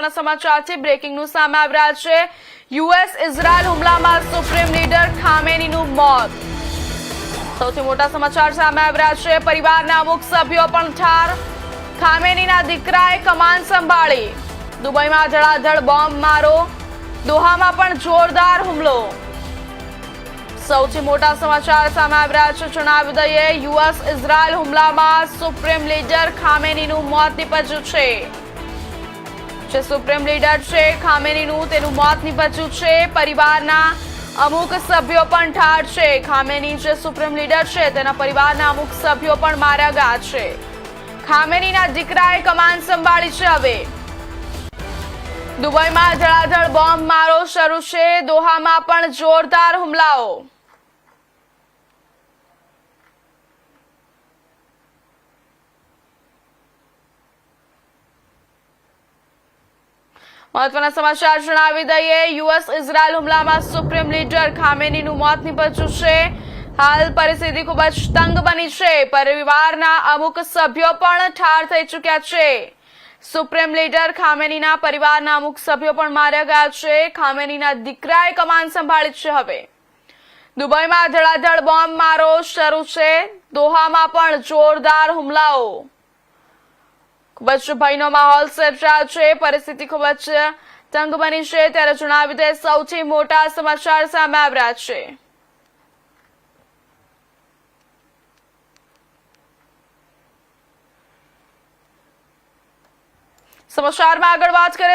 સમાચારથી breaking news સામે આવી રહ્યા છે। યુએસ ઇઝરાયલ હુમલામાં સુપ્રીમ લીડર ખામેનીનું મોત। સૌથી મોટા સમાચાર સામે આવી રહ્યા છે। પરિવારના અમુક સભ્યો પણ ઠાર। ખામેનીના દીકરાએ કમાન સંભાળી। દુબઈમાં ધડાધડ બોમ્બ મારો। દોહામાં પણ જોરદાર હુમલો। સૌથી મોટા સમાચાર સામે આવી રહ્યા છે। જણાવી દઈએ, યુએસ ઇઝરાયલ હુમલામાં સુપ્રીમ લીડર ખામેનીનું મોત નીપજ્યું છે। જે સુપ્રીમ લીડર છે ખામેનીનું, તેનું મોત નીપજ્યું છે। પરિવારના અમુક સભ્યો પણ ઠાર છે। ખામેની જે સુપ્રીમ લીડર છે તેના પરિવારના અમુક સભ્યો પણ માર્યા ગયા છે। ખામેનીના દીકરાએ કમાન સંભાળી છે। હવે દુબઈમાં ધડાધડ બોમ્બ મારો શરૂ છે। દોહામાં પણ જોરદાર હુમલાઓ। મહત્વના સમાચાર જણાવી દઈએ, યુએસ ઇઝરાયલ હુમલામાં સુપ્રીમ લીડર ખામેનીનું મોત નીપજ્યું છે। હાલ પરિસ્થિતિ ખૂબ જ તંગ બની છે। પરિવારના અમુક સભ્યો પણ ઠાર થઈ ચૂક્યા છે। સુપ્રીમ લીડર ખામેનીના પરિવારના અમુક સભ્યો પણ માર્યા ગયા છે। ખામેનીના દીકરાએ કમાન સંભાળી છે। હવે દુબઈમાં ધડાધડ બોમ્બ મારો શરૂ છે। દોહામાં પણ જોરદાર હુમલાઓ। ખૂબ જ ભયનો માહોલ સર્જાયો છે। પરિસ્થિતિ ખૂબ જ તંગ બની છે। ત્યારે જણાવી દે, સૌથી મોટા સમાચાર સામે આવી રહ્યા છે। સમાચારમાં આગળ વાત કરીએ